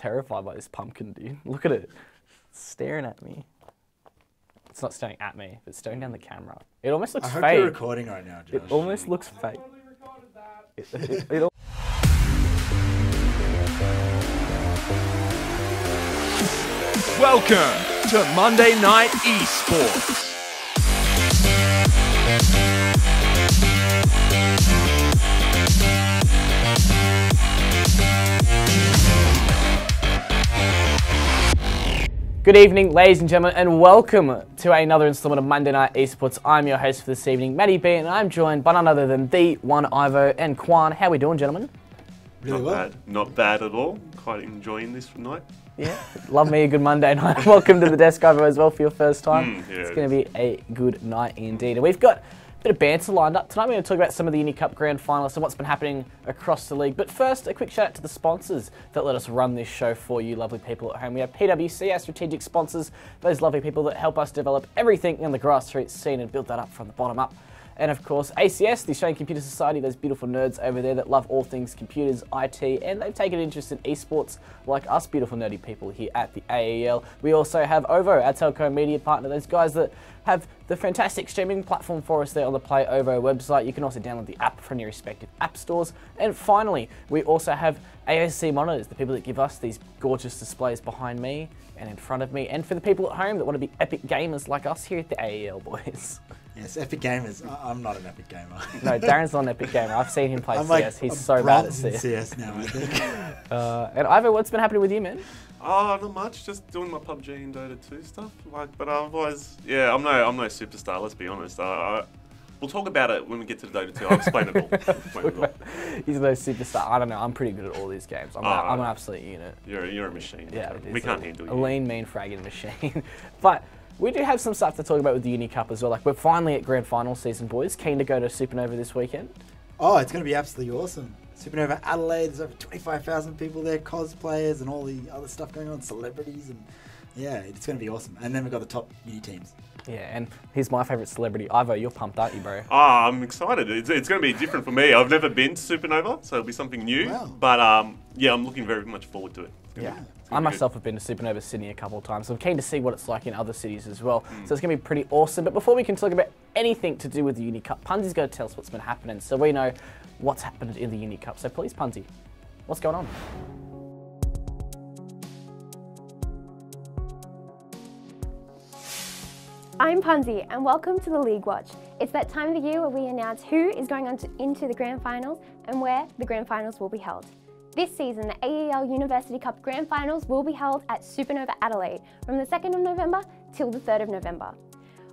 terrified by this pumpkin, dude. Look at it. It's staring at me. It's not staring at me, it's staring down the camera. It almost looks fake. I hope you're recording right now, Josh. It almost looks fake. Welcome to Monday Night Esports. Good evening, ladies and gentlemen, and welcome to another installment of Monday Night Esports. I'm your host for this evening, Matty B, and I'm joined by none other than the one Ivo and Kwan. How are we doing, gentlemen? Really well. Not bad at all. Quite enjoying this night. Yeah, love me a good Monday night. Welcome to the desk, Ivo, as well for your first time. Yeah, it's going to be a good night indeed. And we've got a bit of banter lined up. Tonight we're going to talk about some of the Uni Cup Grand Finalists and what's been happening across the league. But first, a quick shout out to the sponsors that let us run this show for you lovely people at home. We have PwC, our strategic sponsors, those lovely people that help us develop everything in the grassroots scene and build that up from the bottom up. And of course, ACS, the Australian Computer Society, those beautiful nerds over there that love all things computers, IT, and they've taken interest in esports like us beautiful nerdy people here at the AEL. We also have OVO, our telco media partner, those guys that have the fantastic streaming platform for us there on the Play OVO website. You can also download the app from your respective app stores. And finally, we also have AOC Monitors, the people that give us these gorgeous displays behind me and in front of me, and for the people at home that want to be epic gamers like us here at the AEL, boys. Yes, epic gamers. I'm not an epic gamer. No, Darren's not an epic gamer. I've seen him play I'm CS. He's so bad at CS. CS now, I think. And Ivo, what's been happening with you, man? Oh, not much. Just doing my PUBG and Dota 2 stuff. But otherwise, yeah, I'm no superstar. Let's be honest. We'll talk about it when we get to the Dota 2. I'll explain it all. He's no superstar. I don't know. I'm pretty good at all these games. I'm an absolute unit. You're a machine. Yeah, we can't handle you. A lean, mean, fragging machine. But we do have some stuff to talk about with the Uni Cup as well. Like, we're finally at Grand Final season, boys. Keen to go to Supernova this weekend? Oh, it's going to be absolutely awesome. Supernova Adelaide, there's over 25,000 people there, cosplayers and all the other stuff going on, celebrities, and yeah, it's going to be awesome. And then we've got the top uni teams. Yeah, and here's my favourite celebrity. Ivo, you're pumped, aren't you, bro? Oh, I'm excited. It's going to be different for me. I've never been to Supernova, so it'll be something new. Wow. But yeah, I'm looking very much forward to it. Yeah. I myself have been to Supernova Sydney a couple of times, so I'm keen to see what it's like in other cities as well. So it's going to be pretty awesome. But before we can talk about anything to do with the Uni Cup, Punsy's going to tell us what's been happening so we know what's happened in the Uni Cup. So please, Punsy, what's going on? I'm Punsy and welcome to the League Watch. It's that time of the year where we announce who is going on into the Grand Finals and where the Grand Finals will be held. This season, the AEL University Cup Grand Finals will be held at Supernova Adelaide from the 2nd of November till the 3rd of November.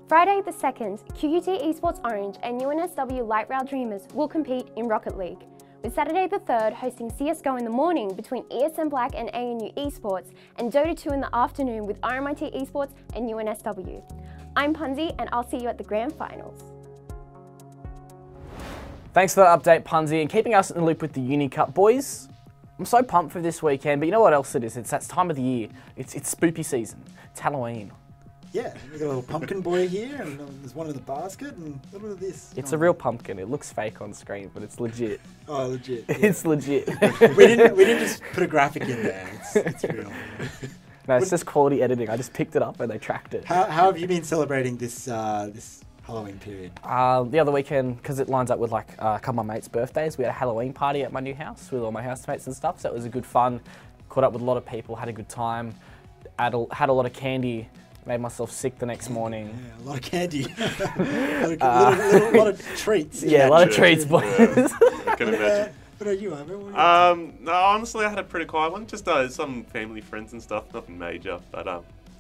Friday the 2nd, QUT Esports Orange and UNSW Light Rail Dreamers will compete in Rocket League, with Saturday the 3rd hosting CSGO in the morning between ESN Black and ANU Esports and Dota 2 in the afternoon with RMIT Esports and UNSW. I'm Punsy and I'll see you at the Grand Finals. Thanks for that update, Punsy, and keeping us in the loop with the Uni Cup. Boys, I'm so pumped for this weekend, but you know what else it is? It's that time of the year. It's spoopy season. It's Halloween. Yeah, we've got a little pumpkin boy here, and there's one in the basket, and a little bit of this. It's a real pumpkin. It looks fake on screen, but it's legit. Oh, legit. Yeah. It's legit. we didn't just put a graphic in there. It's real. No, it's just quality editing. I just picked it up and they tracked it. How have you been celebrating this this Halloween period? The other weekend, because it lines up with like a couple of my mates' birthdays, we had a Halloween party at my new house with all my housemates and stuff. So it was a good fun. Caught up with a lot of people, had a good time. Had a lot of candy. Made myself sick the next morning. Yeah, a lot of candy. a lot of treats. Yeah, a lot of treats, boys. Yeah, I can imagine. What are you, Ivan? No, honestly, I had a pretty quiet one. Just some family, friends and stuff. Nothing major, but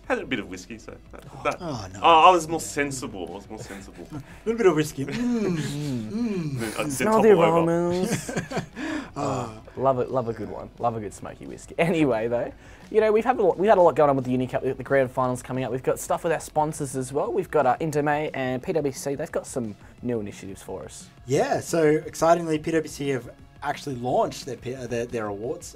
had a bit of whiskey, so that. Oh, no. I was more sensible. A little bit of whiskey. Smell the aromas. Love a good one. Love a good smoky whiskey. Anyway, though, you know, we've had a lot going on with the Uni Cup, the Grand Finals coming up. We've got stuff with our sponsors as well. We've got Intermay and PwC. They've got some new initiatives for us. Yeah, so excitingly, PwC have actually launched their awards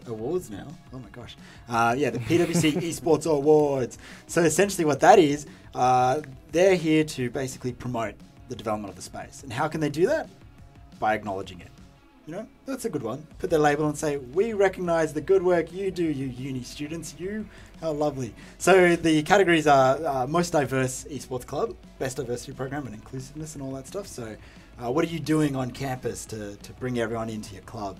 now. Oh my gosh. Yeah, the PwC Esports Awards. So essentially what that is, they're here to basically promote the development of the space. And how can they do that? By acknowledging it. that's a good one. Put their label and say, we recognise the good work you do, you uni students. How lovely. So the categories are most diverse esports club, best diversity program and inclusiveness and all that stuff. So what are you doing on campus to bring everyone into your club?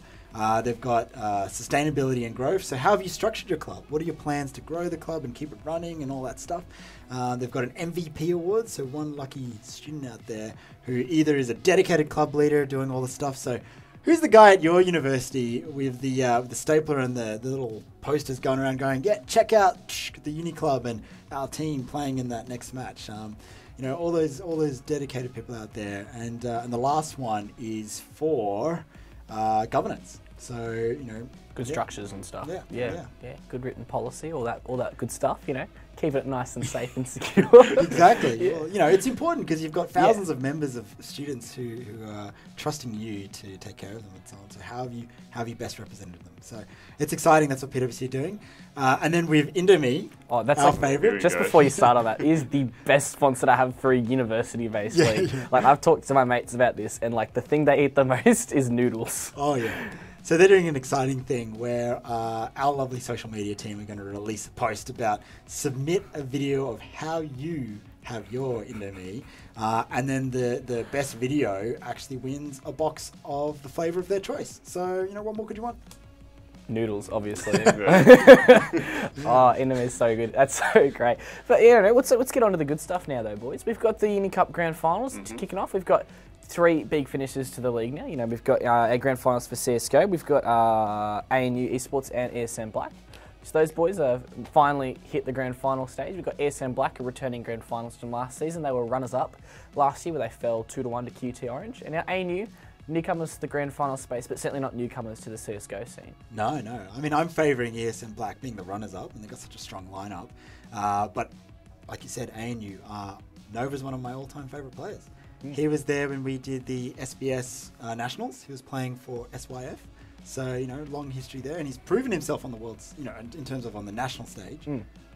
They've got sustainability and growth. So how have you structured your club? What are your plans to grow the club and keep it running and all that stuff? They've got an MVP award. So one lucky student out there who either is a dedicated club leader doing all the stuff. So who's the guy at your university with the stapler and the little posters going around going, yeah, check out the uni club and our team playing in that next match? All those dedicated people out there. And the last one is for governance. So, good structures and stuff. Yeah. Good written policy, all that good stuff. Keep it nice and safe and secure. Exactly. Well, it's important because you've got thousands of members of students who are trusting you to take care of them and so on. So how have you best represented them? So it's exciting. That's what PwC are doing. And then with Indomie, that's our favourite. Just before you start on that, is the best sponsor to have for a university-based league. Yeah. Like I've talked to my mates about this, and like the thing they eat the most is noodles. Oh yeah. So they're doing an exciting thing where our lovely social media team are going to release a post about submit a video of how you have your Indomie, and then the best video actually wins a box of the flavour of their choice. So, what more could you want? Noodles, obviously. Indomie is so good. That's so great. But let's get on to the good stuff now, though, boys. We've got the Uni Cup Grand Finals kicking off. We've got 3 big finishes to the league now. We've got our Grand Finals for CSGO. We've got ANU Esports and ASM Black. So those boys have finally hit the Grand Final stage. We've got ASM Black, a returning Grand Finals from last season. They were runners-up last year, where they fell 2-1 to QT Orange. And now ANU, newcomers to the Grand Final space, but certainly not newcomers to the CSGO scene. No. I mean, I'm favouring ASM Black being the runners-up, and they've got such a strong lineup. But like you said, ANU, Nova's one of my all-time favourite players. He was there when we did the SBS Nationals. He was playing for SYF. So, long history there. And he's proven himself on the world's, in terms of on the national stage,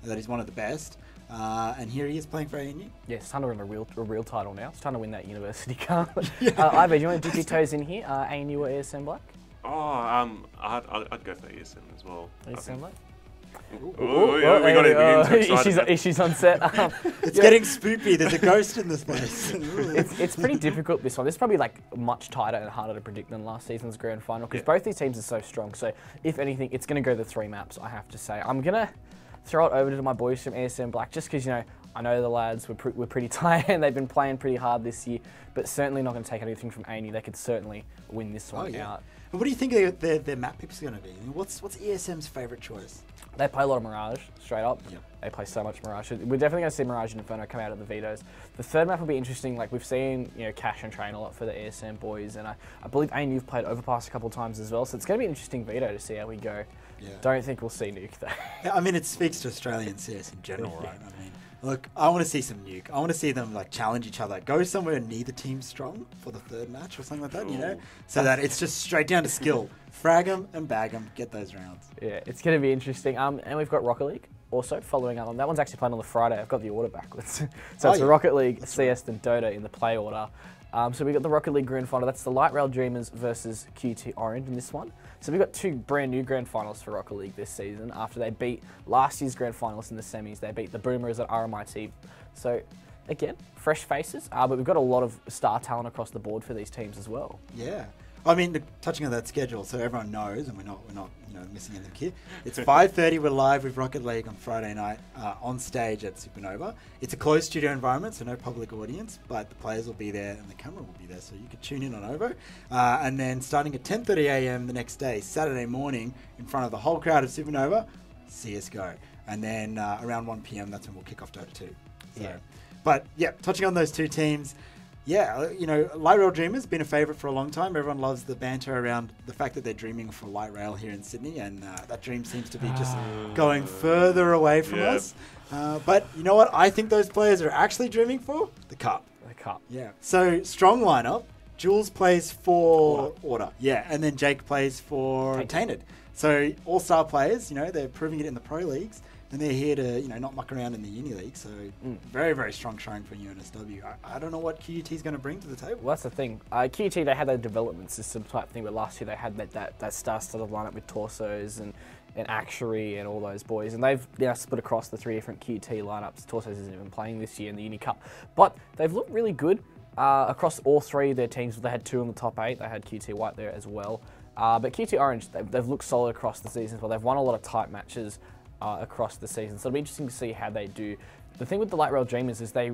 that he's one of the best. And here he is playing for ANU. Yeah, it's time to win a real title now. It's time to win that University Cup. Ivor, do you want to dip your toes in here? ANU or ASM Black? I'd go for ASM as well. ASM Black? We got it. Issues on set. It's getting spoopy. There's a ghost in this place. It's pretty difficult, this one. This is probably much tighter and harder to predict than last season's grand final because both these teams are so strong. So if anything, it's going to go the 3 maps, I have to say. I'm going to throw it over to my boys from ASM Black just because, I know the lads were pretty tired and they've been playing pretty hard this year, but certainly not going to take anything from ANU. They could certainly win this one out. And what do you think their map picks are going to be? What's ESM's favourite choice? They play a lot of Mirage, straight up. Yep. They play so much Mirage. We're definitely going to see Mirage and Inferno come out of the vetoes. The third map will be interesting. We've seen, Cash and Train a lot for the ASM boys, and I believe ANU've played Overpass a couple of times as well, so it's going to be an interesting veto to see how we go. Yeah. Don't think we'll see Nuke, though. Yeah, I mean, it speaks to Australian CS in general, right? I mean, look, I want to see some Nuke. I want to see them challenge each other. Go somewhere neither team's strong for the third match or something like that, so that it's just straight down to skill. Frag them and bag them, get those rounds. Yeah, it's going to be interesting. And we've got Rocket League also following up on that. One's actually playing on the Friday. I've got the order backwards. So it's Rocket League, CS, and Dota in the play order. So we've got the Rocket League Grand Final. That's the Light Rail Dreamers versus QT Orange in this one. So we've got 2 brand new Grand Finals for Rocket League this season after they beat last year's Grand Finals in the semis. They beat the Boomers at RMIT. So again, fresh faces, but we've got a lot of star talent across the board for these teams as well. Yeah. I mean, touching on that schedule, so everyone knows, and we're not missing anything here. It's 5:30. We're live with Rocket League on Friday night on stage at Supernova. It's a closed studio environment, so no public audience, but the players will be there and the camera will be there, so you can tune in on OVO. And then starting at 10:30 a.m. the next day, Saturday morning, in front of the whole crowd of Supernova, CSGO. And then around 1 p.m. that's when we'll kick off Dota 2. So, but yeah, touching on those 2 teams. Yeah, Light Rail Dreamers been a favourite for a long time. Everyone loves the banter around the fact that they're dreaming for light rail here in Sydney, and that dream seems to be just going further away from us. But you know what? I think those players are actually dreaming for the Cup. The Cup. Yeah. So strong lineup. Jules plays for Order. Yeah, and then Jake plays for Tainted. So all-star players. They're proving it in the pro leagues. and they're here to not muck around in the uni league. So very, very strong showing for UNSW. I don't know what QUT is going to bring to the table. Well, that's the thing. QUT, they had that development system type thing, but last year they had that star-studded lineup with Torsos and Actuary and all those boys, and they've now split across the 3 different QUT lineups. Torsos isn't even playing this year in the Uni Cup, but they've looked really good across all 3 of their teams. They had 2 in the top 8. They had QUT White there as well. But QUT Orange, they've looked solid across the season as well. They've won a lot of tight matches across the season, so it'll be interesting to see how they do. The thing with the Light Rail Dreamers is they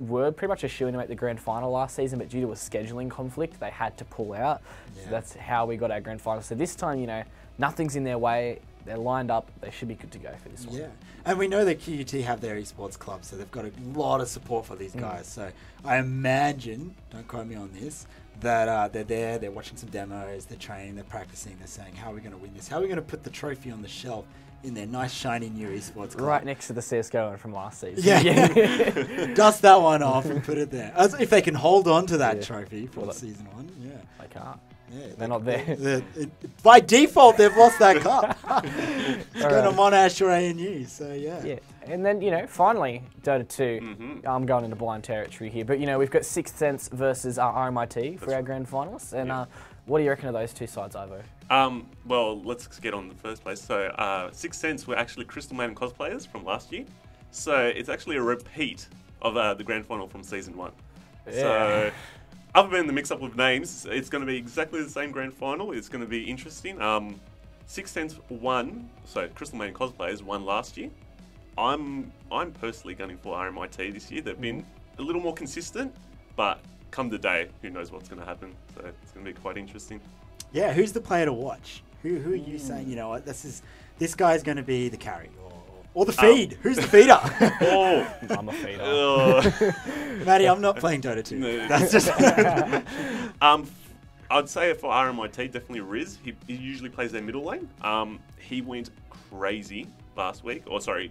were pretty much a shoo-in to make the grand final last season, but due to a scheduling conflict, they had to pull out. Yeah. So that's how we got our grand final. So this time, nothing's in their way. They're lined up. They should be good to go for this one. Yeah, and we know that QUT have their esports club, so they've got a lot of support for these guys. So I imagine, don't quote me on this, that they're there, they're watching some demos, they're training, they're practicing, they're saying, how are we going to win this? How are we going to put the trophy on the shelf in their nice, shiny new esports club? Right next to the CSGO one from last season. Yeah. Dust that one off and put it there. As if they can hold on to that trophy for season 1. Yeah. They can't. Yeah, they're not there. By default, they've lost that cup. It's going to Monash or ANU, so yeah. And then, finally, Dota 2. I'm going into blind territory here, but, we've got Sixth Sense versus RMIT for our grand finalists. And what do you reckon of those 2 sides, Ivo? Well, let's get on the first place. So, Sixth Sense were actually Crystal Maiden cosplayers from last year. So, it's actually a repeat of the grand final from season 1. Yeah. So, other than the mix-up with names, it's going to be exactly the same grand final. It's going to be interesting. Sixth Sense won, so Crystal Maiden cosplayers won last year. I'm personally gunning for RMIT this year. They've been a little more consistent, but come the day, who knows what's going to happen. So it's going to be quite interesting. Yeah, who's the player to watch? Who are you saying, what, this guy's going to be the carry? Or the feed. Who's the feeder? I'm a feeder. Matty, I'm not playing Dota 2. No. That's just... I'd say for RMIT, definitely Riz. He usually plays their middle lane. He went crazy last week,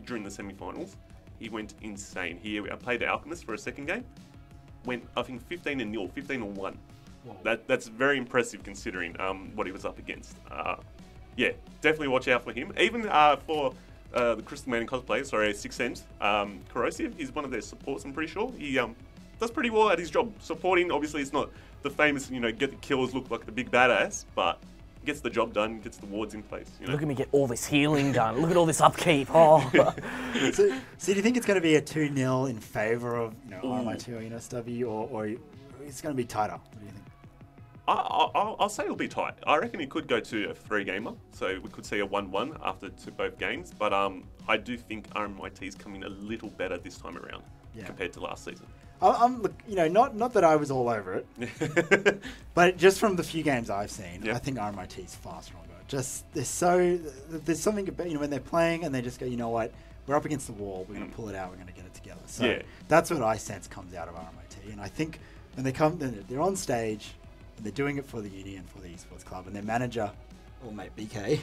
during the semi-finals. He went insane. He played Alchemist for a second game. Went, I think, 15-0, 15-1. That's very impressive considering what he was up against. Yeah, definitely watch out for him. Even for... the Crystal Maiden cosplay, Sixth Sense, Corrosive, he's one of their supports, I'm pretty sure. He does pretty well at his job supporting. Obviously, it's not the famous, get the kills, look like the big badass, but gets the job done, gets the wards in place. Look at me get all this healing done. Look at all this upkeep. Oh. So do you think it's going to be a 2-0 in favour of RMIT or UNSW, or it's going to be tighter? What do you think? I'll say it'll be tight. I reckon it could go to a 3-gamer, so we could see a 1-1 after both games. But I do think RMIT is coming a little better this time around compared to last season. Not that I was all over it, but just from the few games I've seen, I think RMIT is far stronger. Just there's something about when they're playing and they just go, you know what, we're up against the wall, we're going to pull it out, we're going to get it together. So that's what I sense comes out of RMIT, and I think when they come, they're on stage. They're doing it for the uni and for the esports club, and their manager, old mate BK,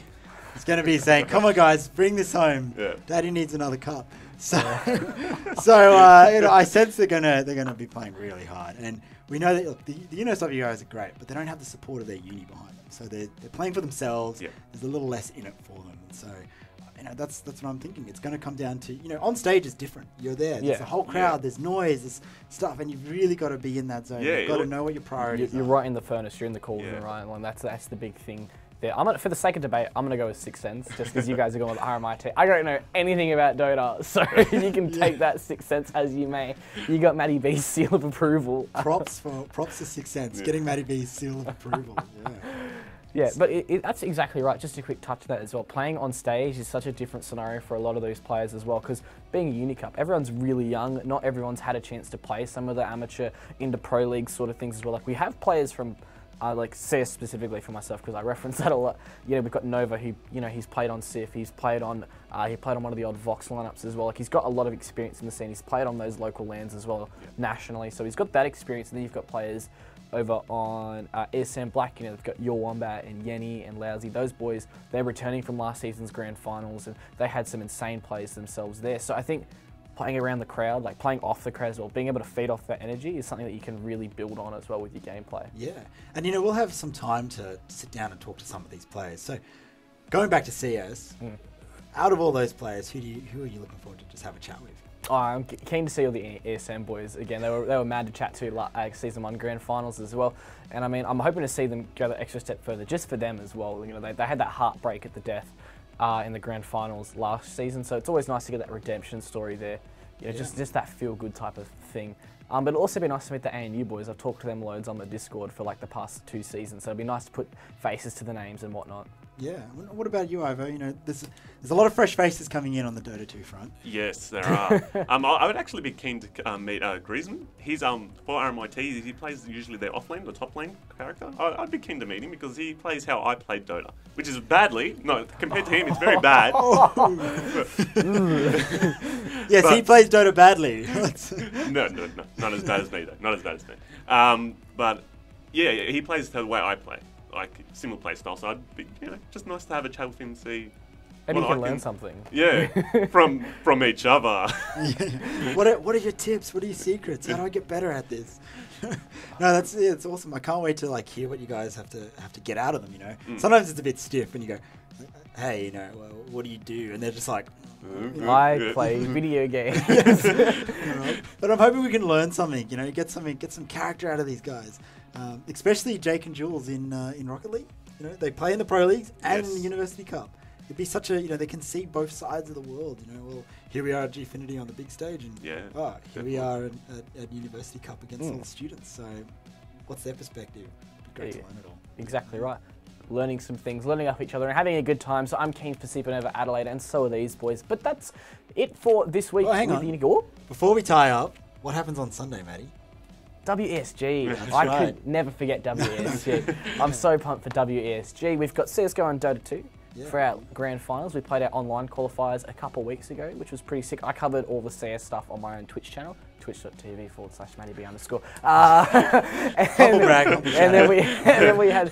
is going to be saying, "Come on, guys, bring this home. Daddy needs another cup." So, I sense they're gonna be playing really hard, and we know that the UNSW guys are great, but they don't have the support of their uni behind them. So they're playing for themselves. There's a little less in it for them, and so. That's what I'm thinking. It's going to come down to, on stage is different. You're there. There's a whole crowd. There's noise. There's stuff. And you've really got to be in that zone. You've got to know what your priorities are. You're right in the furnace. You're in the cauldron, right? And that's the big thing there. For the sake of debate, I'm going to go with Sixth Sense, just because you guys are going with RMIT. I don't know anything about Dota, so you can take that Sixth Sense as you may. You got Matty B's seal of approval. Props to Sixth Sense. Getting Matty B's seal of approval. Yeah, but that's exactly right. Just a quick touch to that as well. Playing on stage is such a different scenario for a lot of those players as well, because being a Uni Cup, everyone's really young. Not everyone's had a chance to play some of the amateur into pro league sort of things as well. Like we have players from, like CS specifically for myself, because I reference that a lot. We've got Nova, who he's played on SIF. He's played on one of the odd Vox lineups as well. Like he's got a lot of experience in the scene. He's played on those local lands as well nationally. So he's got that experience, and then you've got players over on ESM Black, they've got Your Wombat and Yenny and Lousy. Those boys, they're returning from last season's grand finals, and they had some insane plays themselves there. So I think playing around the crowd, like playing off the crowd as well, being able to feed off that energy is something that you can really build on as well with your gameplay. Yeah, and we'll have some time to sit down and talk to some of these players. So going back to CS, out of all those players, who are you looking forward to just have a chat with? Oh, I'm keen to see all the ESM boys again. They were mad to chat to season 1 grand finals as well, and I mean I'm hoping to see them go the extra step further just for them as well. You know they had that heartbreak at the death in the grand finals last season, so it's always nice to get that redemption story there. You know, just that feel good type of thing. But it'll also be nice to meet the ANU boys. I've talked to them loads on the Discord for like the past 2 seasons, so it'll be nice to put faces to the names and whatnot. Yeah. What about you, Ivo? You know, there's a lot of fresh faces coming in on the Dota 2 front. Yes, there are. I would actually be keen to meet Griezmann. He's for RMIT. He plays usually their offlane, the top lane character. I'd be keen to meet him because he plays how I played Dota, which is badly. No, compared to him, it's very bad. Yes, but he plays Dota badly. No, not as bad as me though. Not as bad as me. But yeah, he plays the way I play. Like similar play style, so I'd be, just nice to have a chat with him and see. Maybe you can learn something. Yeah, from each other. Yeah. What are your tips? What are your secrets? How do I get better at this? No, it's awesome. I can't wait to like hear what you guys have to get out of them. You know, sometimes it's a bit stiff when you go, hey, well, what do you do? And they're just like, I play video games. But I'm hoping we can learn something. You know, get some character out of these guys. Especially Jake and Jules in Rocket League. You know, they play in the Pro Leagues and in the University Cup. It'd be such a, they can see both sides of the world. You know, well, here we are at Gfinity on the big stage, and here we are at University Cup against all the students. So, what's their perspective? It'd be great to learn it all. Exactly right. Learning some things, learning off each other, and having a good time. So I'm keen for Supernova Adelaide, and so are these boys. But that's it for this week. Oh, hang on. Before we tie up, what happens on Sunday, Matty? WESG. I could never forget WESG. I'm so pumped for WESG. We've got CSGO and Dota 2 for our grand finals. We played our online qualifiers a couple of weeks ago, which was pretty sick. I covered all the CS stuff on my own Twitch channel, twitch.tv/MattyB_. And then we had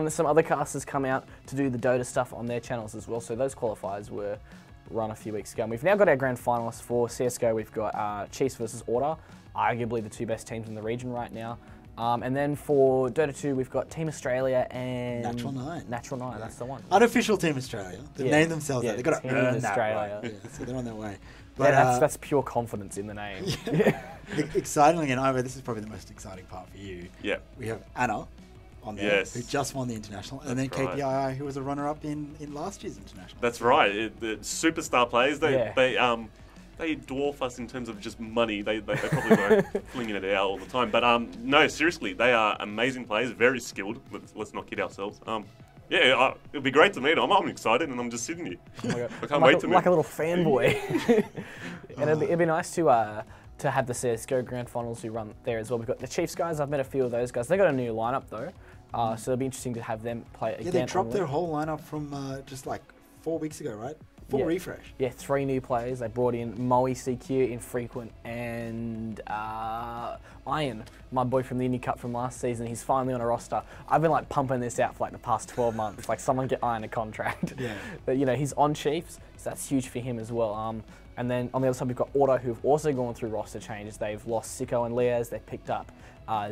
some other casters come out to do the Dota stuff on their channels as well. So those qualifiers were run a few weeks ago. And we've now got our grand finalists for CSGO. We've got Chiefs versus Order, arguably the 2 best teams in the region right now. And then for Dota 2, we've got Team Australia and Natural 9. Natural 9, that's the one. Unofficial Team Australia. They've named themselves that. They've got to earn Australia. that. Right. So they're on their way. But that's pure confidence in the name. Excitingly, and Ivo, this is probably the most exciting part for you. Yeah. We have Anna on there, who just won the international, and then KPII, who was a runner-up in last year's international. That's right. The superstar players, they dwarf us in terms of just money. They probably weren't flinging it out all the time. But no, seriously, they are amazing players, very skilled. Let's not kid ourselves. It'll be great to meet them. I'm excited, and I'm just sitting here. Oh my God. I can't wait to meet. Like a little fanboy. And it'd be nice to have the CSGO Grand Finals who run there as well. We've got the Chiefs guys. I've met a few of those guys. They got a new lineup though, so it'll be interesting to have them play again. Yeah, they dropped their whole lineup from just like 4 weeks ago, right? Full refresh. Yeah, 3 new players. They brought in Moe CQ, Infrequent, and Iron, my boy from the Uni Cup from last season. He's finally on a roster. I've been like pumping this out for like the past 12 months. Like someone get Iron a contract. Yeah. But he's on Chiefs, so that's huge for him as well. And then on the other side we've got Auto, who've also gone through roster changes. They've lost Sicko and Leaz. They've picked up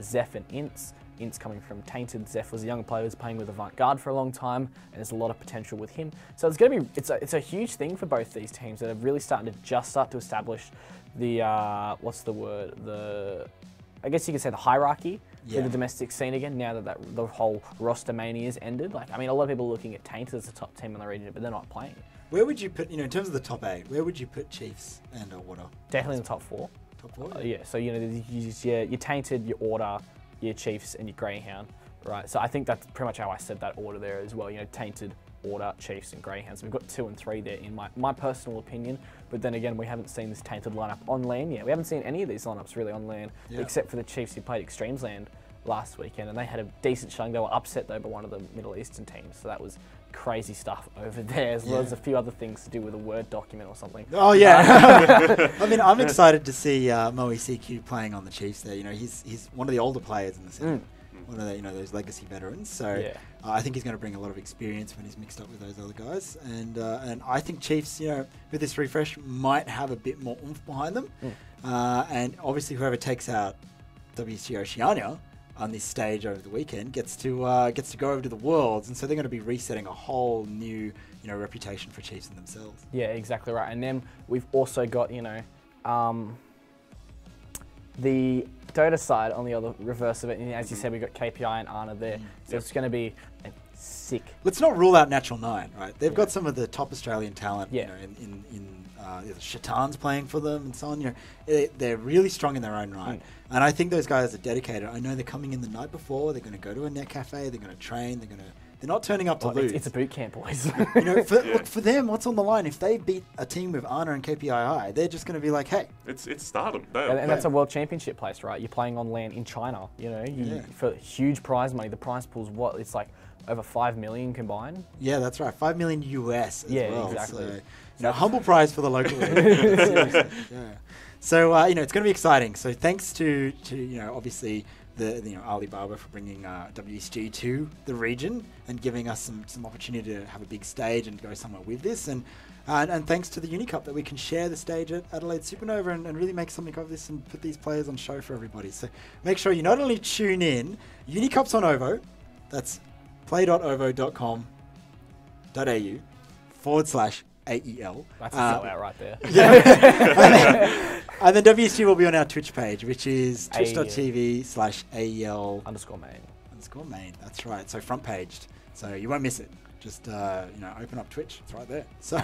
Zeph and Ints. Ints coming from Tainted. Zeph was a young player who was playing with Avant-Garde for a long time, and there's a lot of potential with him. So it's going to be it's a huge thing for both these teams that are really starting to start to establish the I guess you could say the hierarchy for the domestic scene again. Now that the whole roster mania's ended, like a lot of people are looking at Tainted as the top team in the region, but they're not playing. Where would you put in terms of the top 8? Where would you put Chiefs and Order? Definitely in the top 4. Top 4. Yeah. So your Tainted, your Order, your Chiefs, and your Greyhound, right? So I think that's pretty much how I said that order there as well. Tainted, Order, Chiefs, and Greyhound. So we've got 2 and 3 there in my personal opinion. But then again, we haven't seen this Tainted lineup on LAN yet. We haven't seen any of these lineups really on LAN, except for the Chiefs who played Extremes LAN last weekend, and they had a decent showing. They were upset though by one of the Middle Eastern teams, so that was crazy stuff over there, as well as a few other things to do with a Word document or something. Oh yeah. I mean, I'm excited to see Moe CQ playing on the Chiefs there. He's one of the older players in the scene. One of the, those legacy veterans. So I think he's going to bring a lot of experience when he's mixed up with those other guys. And I think Chiefs, with this refresh, might have a bit more oomph behind them. And obviously, whoever takes out WSG Oceania on this stage over the weekend gets to go over to the Worlds, and so they're going to be resetting a whole new reputation for Chiefs in themselves. Yeah, exactly right. And then we've also got the Dota side on the other reverse of it. And as you said, we've got KPI and Arna there, so it's going to be sick. Let's not rule out Natural 9, right? They've got some of the top Australian talent. Yeah. Shatan's playing for them and so on. They're really strong in their own right. And I think those guys are dedicated. I know they're coming in the night before. They're going to go to a net cafe. They're going to train. They're not turning up to lose. It's a boot camp, boys. Look, for them, what's on the line? If they beat a team with Arna and KPI, they're just going to be like, hey. It's stardom. No. And that's a world championship place, right? You're playing on land in China, for huge prize money. The prize pool's it's like over 5 million combined. Yeah, that's right. 5 million US as well. Exactly. So, humble prize for the local league. So, it's going to be exciting. So thanks to obviously the Alibaba for bringing WSG to the region and giving us some opportunity to have a big stage and go somewhere with this. And thanks to the Uni Cup that we can share the stage at Adelaide Supernova and really make something of this and put these players on show for everybody. So make sure you not only tune in, Uni Cup's on OVO. That's play.ovo.com.au /AEL. That's a sellout right there. And then WSG will be on our Twitch page, which is twitch.tv /AEL _main. That's right. So front paged. So you won't miss it. Just open up Twitch. It's right there. So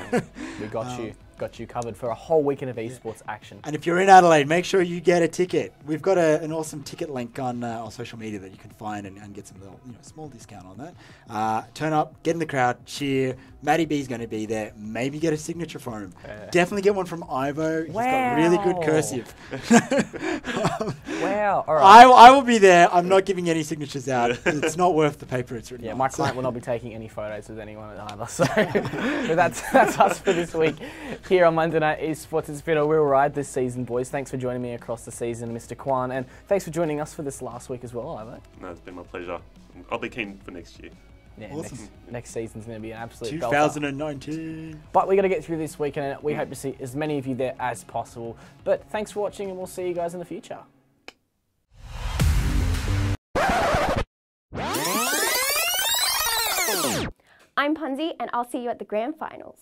we got you covered for a whole weekend of esports action. And if you're in Adelaide, make sure you get a ticket. We've got an awesome ticket link on social media that you can find and get some little small discount on that. Turn up, get in the crowd, cheer. Matty B's going to be there. Maybe get a signature for him. Definitely get one from Ivo. He's got really good cursive. Wow. All right. I will be there. I'm not giving any signatures out. It's not worth the paper it's written on. My client will not be taking any photos with anyone either. So but that's us for this week here on Monday Night Esports. It's been a real ride this season, boys. Thanks for joining me across the season, Mr. Kwan, and thanks for joining us for this last week as well, Ivo. No, it's been my pleasure. I'll be keen for next year. Yeah, awesome. next season's going to be an absolute 2019. belter. But we got to get through this weekend, and we hope to see as many of you there as possible. But thanks for watching, and we'll see you guys in the future. I'm Punzi, and I'll see you at the grand finals.